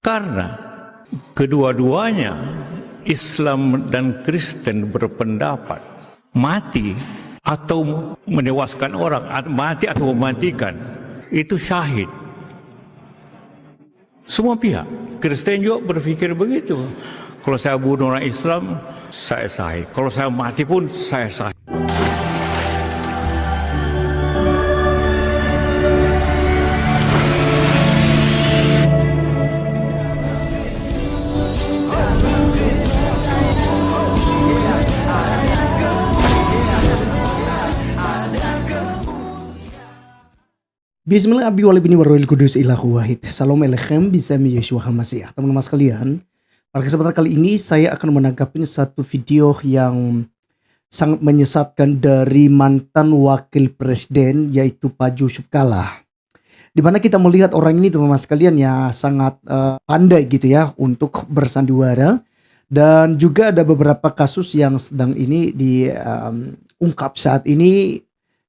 Karena kedua-duanya Islam dan Kristen berpendapat mati atau menewaskan orang, mati atau mematikan itu syahid. Semua pihak. Kristen juga berpikir begitu. Kalau saya bunuh orang Islam, saya syahid. Kalau saya mati pun saya syahid. Bismillah abi walibini warahil kudus ilahu wahid. Salam alechem bisami Yeshua HaMashiach. Teman-teman sekalian, pada kesempatan kali ini saya akan menanggapi satu video yang sangat menyesatkan dari mantan wakil presiden yaitu Pak Yusuf Kalla. Di mana kita melihat orang ini teman-teman sekalian ya sangat pandai gitu ya untuk bersandiwara. Dan juga ada beberapa kasus yang sedang ini diungkap saat ini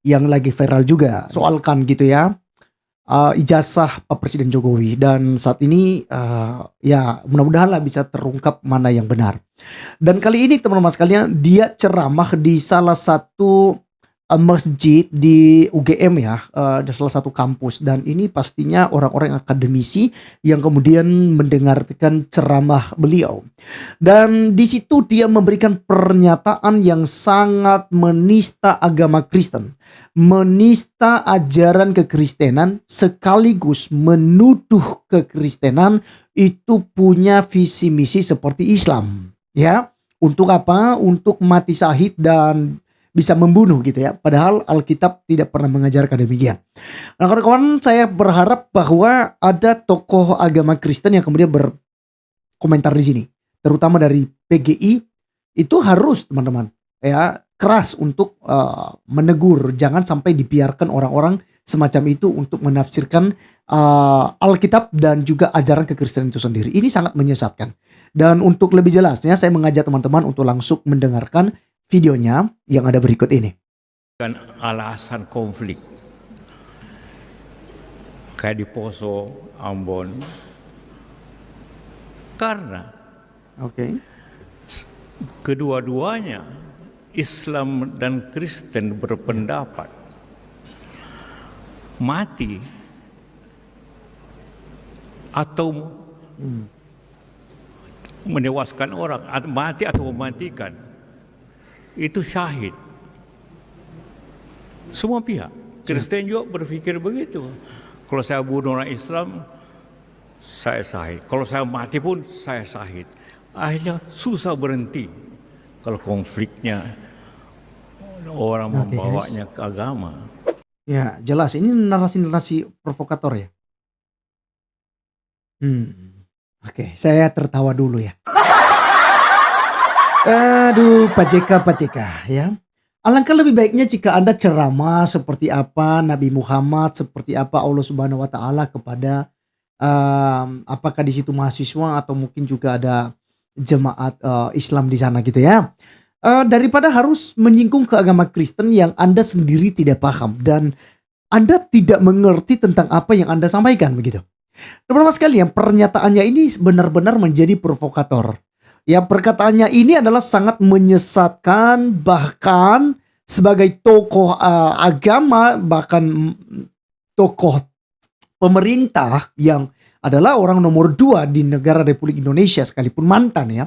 yang lagi viral juga. Soalkan gitu ya. Ijazah Pak Presiden Jokowi, dan saat ini ya mudah-mudahan lah bisa terungkap mana yang benar. Dan kali ini teman-teman sekalian, dia ceramah di salah satu masjid di UGM ya, di salah satu kampus, dan ini pastinya orang-orang akademisi yang kemudian mendengarkan ceramah beliau. Dan di situ dia memberikan pernyataan yang sangat menista agama Kristen, menista ajaran kekristenan, sekaligus menuduh kekristenan itu punya visi misi seperti Islam. Ya, untuk apa? Untuk mati syahid dan bisa membunuh gitu ya. Padahal Alkitab tidak pernah mengajarkan demikian. Nah kawan-kawan, saya berharap bahwa ada tokoh agama Kristen yang kemudian berkomentar di sini, terutama dari PGI, itu harus teman-teman ya keras untuk menegur, jangan sampai dibiarkan orang-orang semacam itu untuk menafsirkan Alkitab dan juga ajaran kekristenan itu sendiri. Ini sangat menyesatkan. Dan untuk lebih jelasnya saya mengajak teman-teman untuk langsung mendengarkan videonya yang ada berikut ini. Kan alasan konflik kayak di Poso, Ambon, karena kedua-duanya Islam dan Kristen berpendapat mati atau menewaskan orang, mati atau mematikan itu syahid. Semua pihak. Kristen juga berpikir begitu. Kalau saya bunuh orang Islam, saya syahid. Kalau saya mati pun saya syahid. Akhirnya susah berhenti kalau konfliknya orang membawanya ke agama. Ya jelas ini narasi-narasi provokator ya. Oke, saya tertawa dulu ya. Aduh, Pak JK ya. Alangkah lebih baiknya jika Anda ceramah seperti apa Nabi Muhammad, seperti apa Allah Subhanahu wa taala kepada apakah di situ mahasiswa atau mungkin juga ada jemaat Islam di sana gitu ya. Daripada harus menyinggung ke agama Kristen yang Anda sendiri tidak paham dan Anda tidak mengerti tentang apa yang Anda sampaikan begitu. Teman-teman sekalian, pernyataannya ini benar-benar menjadi provokator. Ya, perkataannya ini adalah sangat menyesatkan, bahkan sebagai tokoh agama, bahkan tokoh pemerintah yang adalah orang nomor 2 di negara Republik Indonesia sekalipun mantan ya.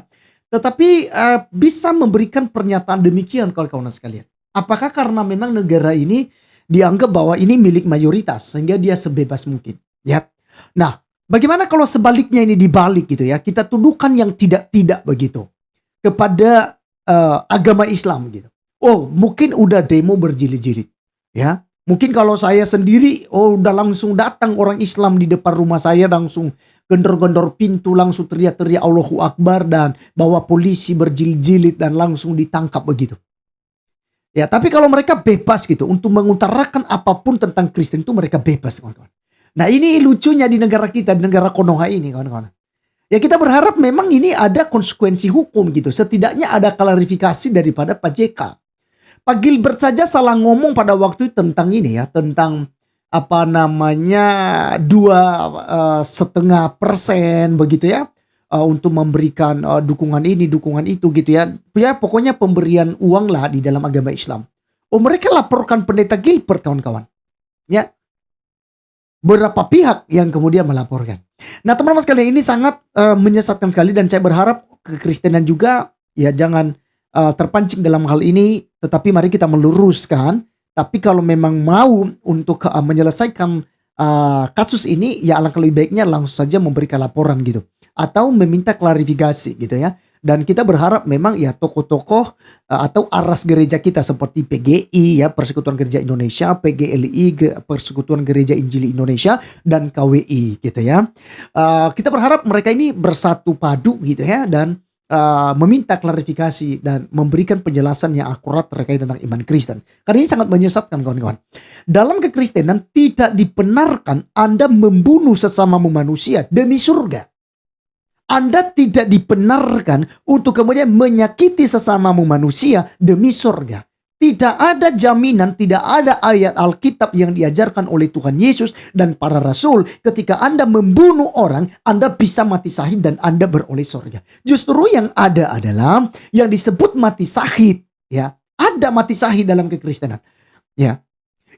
Tetapi bisa memberikan pernyataan demikian kawan-kawan sekalian. Apakah karena memang negara ini dianggap bahwa ini milik mayoritas sehingga dia sebebas mungkin ya. Nah, bagaimana kalau sebaliknya ini dibalik gitu ya? Kita tuduhkan yang tidak-tidak begitu kepada agama Islam gitu. Oh, mungkin udah demo berjilid-jilid ya. Mungkin kalau saya sendiri udah langsung datang orang Islam di depan rumah saya, langsung gendor-gendor pintu, langsung teriak-teriak Allahu Akbar dan bawa polisi berjilid-jilid dan langsung ditangkap begitu. Ya, tapi kalau mereka bebas gitu untuk mengutarakan apapun tentang Kristen itu mereka bebas kawan-kawan. Nah ini lucunya di negara kita, di negara Konoha ini kawan-kawan. Ya kita berharap memang ini ada konsekuensi hukum gitu. Setidaknya ada klarifikasi daripada Pak JK. Pak Gilbert saja salah ngomong pada waktu itu tentang ini ya. Tentang apa namanya 2,5% begitu ya, untuk memberikan dukungan ini, dukungan itu gitu ya. Ya pokoknya pemberian uang lah di dalam agama Islam. Oh mereka laporkan pendeta Gilbert kawan-kawan. Ya berapa pihak yang kemudian melaporkan. Nah teman-teman sekalian ini sangat menyesatkan sekali dan saya berharap kekristenan juga ya jangan terpancing dalam hal ini. Tetapi mari kita meluruskan. Tapi kalau memang mau untuk menyelesaikan kasus ini, ya alangkah lebih baiknya langsung saja memberikan laporan gitu. Atau meminta klarifikasi gitu ya. Dan kita berharap memang ya tokoh-tokoh atau aras gereja kita seperti PGI ya, Persekutuan Gereja Indonesia, PGLI, Persekutuan Gereja Injili Indonesia, dan KWI gitu ya. Kita berharap mereka ini bersatu padu gitu ya, dan meminta klarifikasi dan memberikan penjelasan yang akurat terkait tentang iman Kristen. Karena ini sangat menyesatkan kawan-kawan. Dalam kekristenan tidak dibenarkan Anda membunuh sesamamu manusia demi surga. Anda tidak dibenarkan untuk kemudian menyakiti sesamamu manusia demi surga. Tidak ada jaminan, tidak ada ayat Alkitab yang diajarkan oleh Tuhan Yesus dan para rasul. Ketika Anda membunuh orang, Anda bisa mati syahid dan Anda beroleh surga. Justru yang ada adalah yang disebut mati syahid. Ya, ada mati syahid dalam kekristenan. Ya,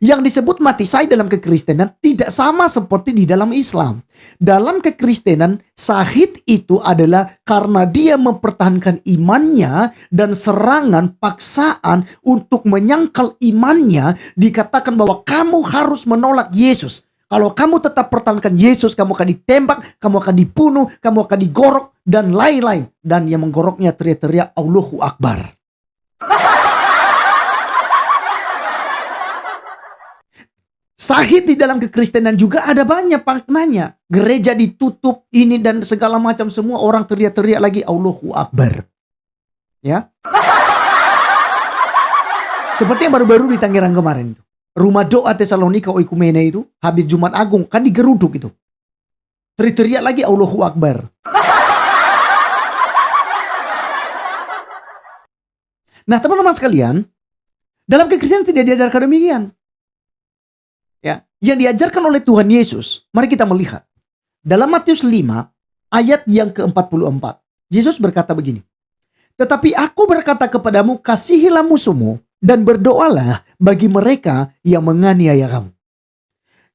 yang disebut mati syahid dalam kekristenan tidak sama seperti di dalam Islam. Dalam kekristenan, syahid itu adalah karena dia mempertahankan imannya dan serangan paksaan untuk menyangkal imannya. Dikatakan bahwa kamu harus menolak Yesus. Kalau kamu tetap pertahankan Yesus, kamu akan ditembak, kamu akan dibunuh, kamu akan digorok, dan lain-lain. Dan yang menggoroknya teriak-teriak Allahu Akbar. Syahid di dalam kekristenan juga ada banyak maknanya. Gereja ditutup ini dan segala macam, semua orang teriak-teriak lagi Allahu Akbar. Ya. Seperti yang baru-baru di Tangerang kemarin itu. Rumah doa Tesalonika Oikumene itu habis Jumat Agung kan digeruduk itu. Teriak-teriak lagi Allahu Akbar. Nah, teman-teman sekalian, dalam kekristenan tidak diajarkan demikian. Ya, yang diajarkan oleh Tuhan Yesus, mari kita melihat. Dalam Matius 5 ayat yang ke-44, Yesus berkata begini. Tetapi aku berkata kepadamu, kasihilah musuhmu dan berdoalah bagi mereka yang menganiaya kamu.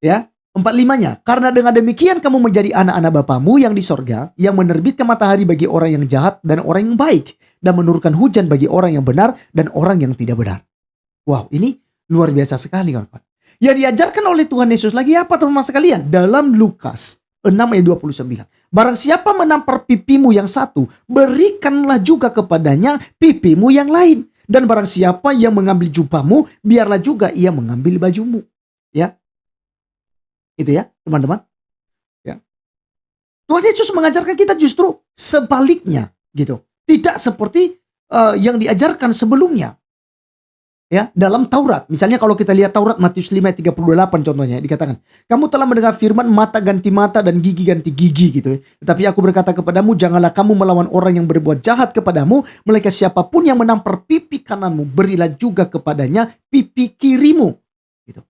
Ya, 45-nya, karena dengan demikian kamu menjadi anak-anak Bapamu yang di sorga, yang menerbitkan matahari bagi orang yang jahat dan orang yang baik, dan menurunkan hujan bagi orang yang benar dan orang yang tidak benar. Wow, ini luar biasa sekali kawan-kawan. Yang diajarkan oleh Tuhan Yesus lagi apa teman-teman sekalian? Dalam Lukas 6 ayat 29. Barang siapa menampar pipimu yang satu, berikanlah juga kepadanya pipimu yang lain. Dan barang siapa yang mengambil jubahmu, biarlah juga ia mengambil bajumu. Ya. Itu ya, teman-teman. Ya. Tuhan Yesus mengajarkan kita justru sebaliknya, gitu. Tidak seperti yang diajarkan sebelumnya. Ya, dalam Taurat, misalnya kalau kita lihat Taurat Matius 5 ayat 38 contohnya dikatakan, kamu telah mendengar firman mata ganti mata dan gigi ganti gigi gitu ya. Tetapi aku berkata kepadamu, janganlah kamu melawan orang yang berbuat jahat kepadamu, melainkan siapapun yang menampar pipi kananmu, berilah juga kepadanya pipi kirimu. Gitu.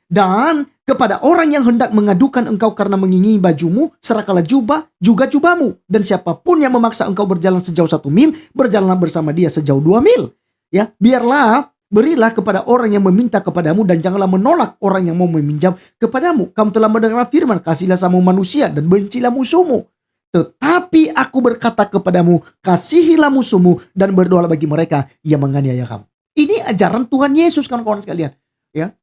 Dan kepada orang yang hendak mengadukan engkau karena mengingingi bajumu, serahkanlah jubah, juga jubahmu. Dan siapapun yang memaksa engkau berjalan sejauh 1 mil, berjalanlah bersama dia sejauh 2 mil. Ya, biarlah berilah kepada orang yang meminta kepadamu dan janganlah menolak orang yang mau meminjam kepadamu. Kamu telah mendengar firman, kasihlah sama manusia dan bencilah musuhmu. Tetapi aku berkata kepadamu, kasihilah musuhmu dan berdoalah bagi mereka yang menganiaya kamu. Ini ajaran Tuhan Yesus kawan-kawan sekalian. Ya,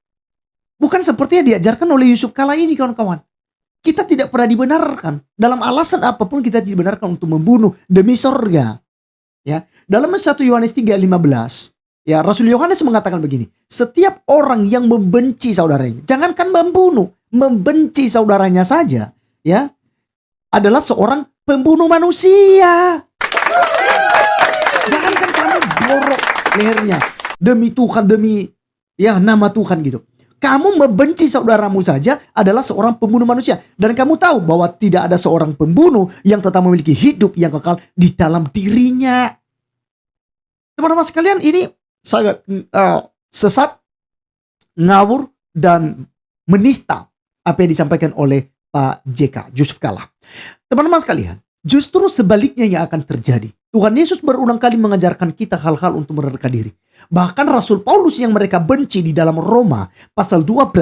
bukan seperti yang diajarkan oleh Yusuf kala ini kawan-kawan. Kita tidak pernah dibenarkan. Dalam alasan apapun kita dibenarkan untuk membunuh demi surga. Ya, dalam 1 Yohanes 3:15, ya Rasul Yohanes mengatakan begini, setiap orang yang membenci saudaranya, jangankan membunuh, membenci saudaranya saja, ya, adalah seorang pembunuh manusia. Jangankan kamu borok lehernya demi Tuhan, demi ya nama Tuhan gitu. Kamu membenci saudaramu saja adalah seorang pembunuh manusia. Dan kamu tahu bahwa tidak ada seorang pembunuh yang tetap memiliki hidup yang kekal di dalam dirinya. Teman-teman sekalian, ini sangat sesat, ngawur, dan menista apa yang disampaikan oleh Pak JK, Yusuf Kala. Teman-teman sekalian, justru sebaliknya yang akan terjadi. Tuhan Yesus berulang kali mengajarkan kita hal-hal untuk merendahkan diri. Bahkan Rasul Paulus yang mereka benci di dalam Roma pasal 12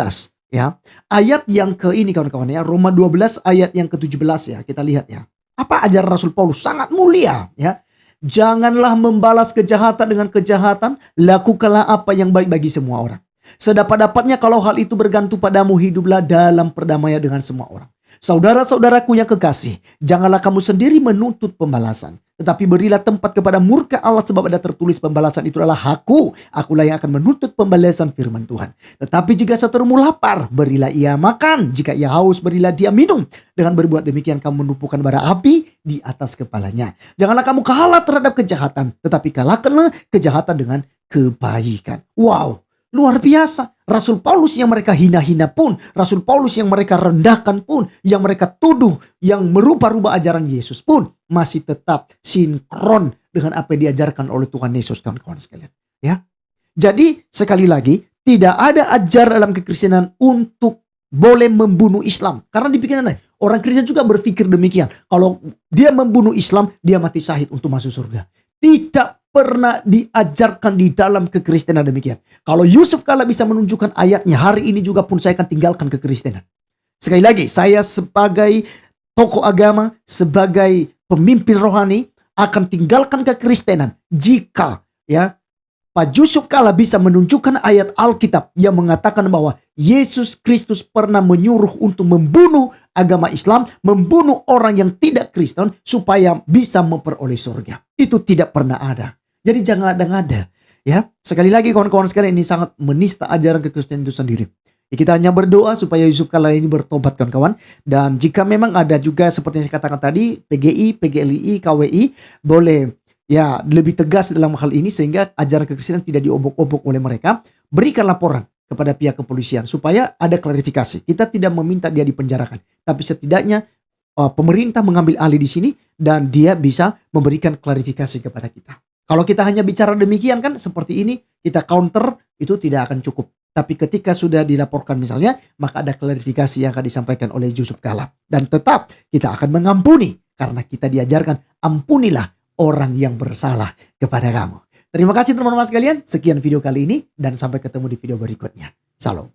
ya, ayat yang ke ini kawan-kawan ya, Roma 12 ayat yang ke-17 ya, kita lihat ya. Apa ajaran Rasul Paulus? Sangat mulia ya. Janganlah membalas kejahatan dengan kejahatan, lakukanlah apa yang baik bagi semua orang. Sedapat-dapatnya kalau hal itu bergantung padamu, hiduplah dalam perdamaian dengan semua orang. Saudara-saudaraku yang kekasih, janganlah kamu sendiri menuntut pembalasan, tetapi berilah tempat kepada murka Allah, sebab ada tertulis, pembalasan itu adalah hakku, akulah yang akan menuntut pembalasan, firman Tuhan. Tetapi jika seterumu lapar, berilah ia makan, jika ia haus, berilah dia minum. Dengan berbuat demikian kamu menumpukan bara api di atas kepalanya. Janganlah kamu kalah terhadap kejahatan, tetapi kalahkanlah kejahatan dengan kebaikan. Wow, luar biasa. Rasul Paulus yang mereka hina-hina pun, Rasul Paulus yang mereka rendahkan pun, yang mereka tuduh, yang merubah-rubah ajaran Yesus pun masih tetap sinkron dengan apa yang diajarkan oleh Tuhan Yesus, kawan-kawan sekalian. Ya, jadi sekali lagi tidak ada ajaran dalam kekristenan untuk boleh membunuh Islam, karena di pikiran orang Kristen juga berpikir demikian. Kalau dia membunuh Islam, dia mati syahid untuk masuk surga. Tidak pernah diajarkan di dalam kekristenan demikian. Kalau Yusuf Kala bisa menunjukkan ayatnya, hari ini juga pun saya akan tinggalkan kekristenan. Sekali lagi, saya sebagai tokoh agama, sebagai pemimpin rohani akan tinggalkan kekristenan jika ya Pak Yusuf Kala bisa menunjukkan ayat Alkitab yang mengatakan bahwa Yesus Kristus pernah menyuruh untuk membunuh agama Islam, membunuh orang yang tidak Kristen supaya bisa memperoleh surga. Itu tidak pernah ada. Jadi jangan ada-ada. Ya, sekali lagi kawan-kawan sekalian, ini sangat menista ajaran kekristenan itu sendiri. Ya, kita hanya berdoa supaya Yusuf Kala ini bertobat, kawan-kawan. Dan jika memang ada juga seperti yang saya katakan tadi, PGI, PGLI, KWI boleh ya lebih tegas dalam hal ini sehingga ajaran kekristenan tidak diobok-obok oleh mereka. Berikan laporan kepada pihak kepolisian supaya ada klarifikasi. Kita tidak meminta dia dipenjarakan, tapi setidaknya pemerintah mengambil alih di sini dan dia bisa memberikan klarifikasi kepada kita. Kalau kita hanya bicara demikian kan seperti ini, kita counter, itu tidak akan cukup. Tapi ketika sudah dilaporkan misalnya, maka ada klarifikasi yang akan disampaikan oleh Yusuf Kala. Dan tetap kita akan mengampuni karena kita diajarkan ampunilah orang yang bersalah kepada kamu. Terima kasih teman-teman sekalian. Sekian video kali ini dan sampai ketemu di video berikutnya. Salam.